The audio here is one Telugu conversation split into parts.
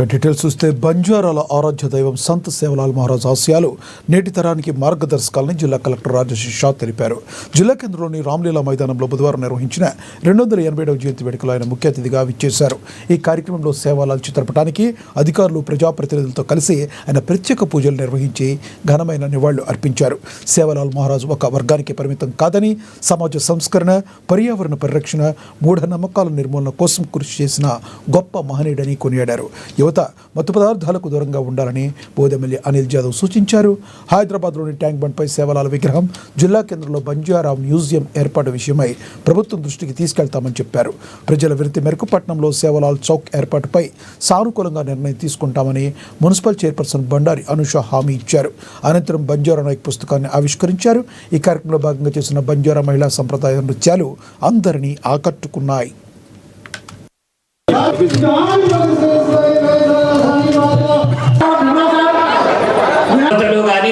డీటెయిల్స్ చూస్తే బంజారాల ఆరాధ్య దైవం సంత్ సేవలాల్ మహారాజ్ ఆశయాలు నేటి తరానికి మార్గదర్శకాలని జిల్లా కలెక్టర్ రాజేష్ షా తెలిపారు. జిల్లా కేంద్రంలోని రామ్లీలా మైదానంలో బుధవారం నిర్వహించిన 287వ జయంతి వేడుకలో ఆయన ముఖ్య అతిథిగా విచ్చేశారు. ఈ కార్యక్రమంలో సేవలాల్ చిత్రపటానికి అధికారులు ప్రజాప్రతినిధులతో కలిసి ఆయన ప్రత్యేక పూజలు నిర్వహించి ఘనమైన నివాళులు అర్పించారు. సేవలాల్ మహారాజ్ ఒక వర్గానికి పరిమితం కాదని, సమాజ సంస్కరణ, పర్యావరణ పరిరక్షణ, మూఢనమ్మకాల నిర్మూలన కోసం కృషి చేసిన గొప్ప మహనీయుడని కొనియాడారు. యువత మత్తు పదార్థాలకు దూరంగా ఉండాలని బోధ ఎమ్మెల్యే అనిల్ జాదవ్ సూచించారు. హైదరాబాద్లోని ట్యాంక్ బండ్పై సేవలాల్ విగ్రహం, జిల్లా కేంద్రంలో బంజారా మ్యూజియం ఏర్పాటు విషయమై ప్రభుత్వం దృష్టికి తీసుకెళ్తామని చెప్పారు. ప్రజల వినతి మేరకు పట్టణంలో సేవలాల్ చౌక్ ఏర్పాటుపై సానుకూలంగా నిర్ణయం తీసుకుంటామని మున్సిపల్ చైర్పర్సన్ బండారి అనుష హామీ ఇచ్చారు. అనంతరం బంజారా నాయక్ పుస్తకాన్ని ఆవిష్కరించారు. ఈ కార్యక్రమంలో భాగంగా చేసిన బంజారా మహిళా సంప్రదాయ నృత్యాలు అందరినీ ఆకట్టుకున్నాయి.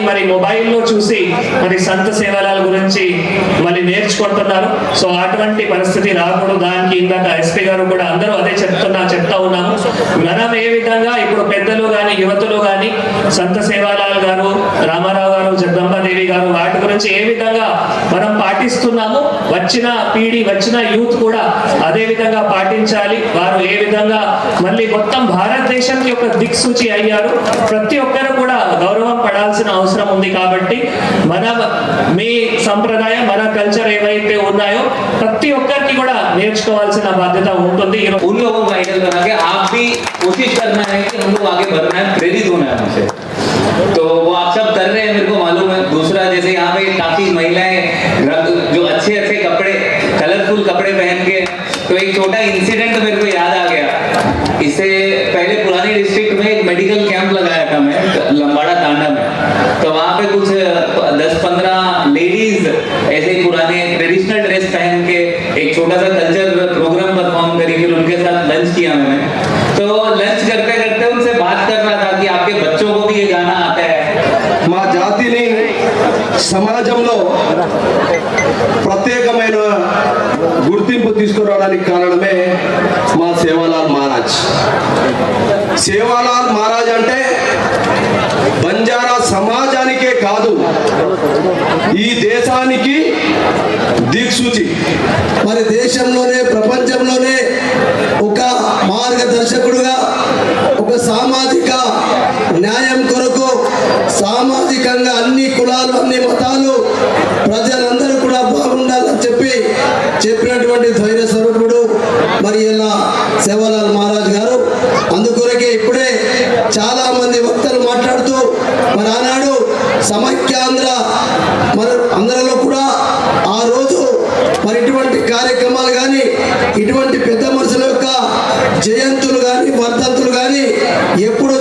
మరి మొబైల్లో చూసి మరి సంత సేవలాల గురించి మళ్ళీ నేర్చుకుంటున్నారు. సో అటువంటి పరిస్థితి రాకూడదు. దానికి ఇందాక ఎస్పీ గారు కూడా అందరూ అదే చెప్తా ఉన్నాము. మనం ఏ విధంగా ఇప్పుడు పెద్దలు కానీ యువతులు కానీ సంత సేవలాల్ గారు, రామారావు గారు, జగదంబాదేవి గారు వాటి గురించి ఏ విధంగా మనం పాటిస్తున్నాము, వచ్చిన పీడి వచ్చిన యూత్ కూడా అదే విధంగా పాటించాలి. వారు ఏ విధంగా మళ్ళీ మొత్తం భారతదేశం యొక్క దిక్సూచి అయ్యారు. ప్రతి ఒక్కరు కూడా గౌరవం పడాల్సిన అవసరం ఉంది. కాబట్టి మన మీ సంప్రదాయం, మన కల్చర్ ఏవైతే ఉన్నాయో ప్రతి ఒక్కరికి కూడా నేర్చుకోవాల్సిన బాధ్యత ఉంటుంది. उन लोगों को आइडल बना के आप भी कोशिश करना है कि हम लोग आगे बढ़ना है, प्रेरित होना है उनसे. तो वो आप सब कर रहे हैं, मेरे को मालूम है. दूसरा, जैसे यहाँ पे काफी महिलाएं जो अच्छे कपड़े, कलरफुल कपड़े पहन के, तो एक छोटा इंसिडेंट मेरे को याद आ गया. इससे पहले पुरानी डिस्ट्रिक्ट में एक मेडिकल कैंप लगाया था मैं लंबाड़ा तांडा में. तो वहाँ पे कुछ 10-15 लेडीज ऐसे पुराने ट्रेडिशनल ड्रेस पहन के एक छोटा सा कल्चर प्रोग्राम परफॉर्म करी. फिर उनके साथ लंच किया मैंने. तो लंच करते करते उनसे बात कर रहा था कि आपके बच्चों को भी ये गाना आता है. మా జాతిని సమాజంలో ప్రత్యేకమైన గుర్తింపు తీసుకురావడానికి కారణమే మా సేవాలాల్ మహారాజ్. సేవాలాల్ మహారాజ్ అంటే బంజారా సమాజానికే కాదు, ఈ దేశానికి దిక్సూచి. మరి దేశంలోనే ప్రపంచంలోనే ఒక మార్గదర్శకుడుగా, ఒక సామాజిక న్యాయం కొరకు, సామాజికంగా అన్ని కులాలు, అన్ని మతాలు, ప్రజలందరూ కూడా బాగుండాలని చెప్పినటువంటి ధైర్య స్వరూపుడు మరి ఇలా సేవాలాల్ మహారాజ్ గారు. అందుకొరకే ఇప్పుడే చాలా మంది వక్తలు మాట్లాడుతూ మరి ఆనాడు సమైక్యాంధ్ర మరి అందరిలో కూడా ఆ రోజు మరి ఇటువంటి కార్యక్రమాలు కానీ, ఇటువంటి పెద్ద మనుషుల యొక్క జయంతులు కానీ, వర్ధంతులు కానీ ఎప్పుడు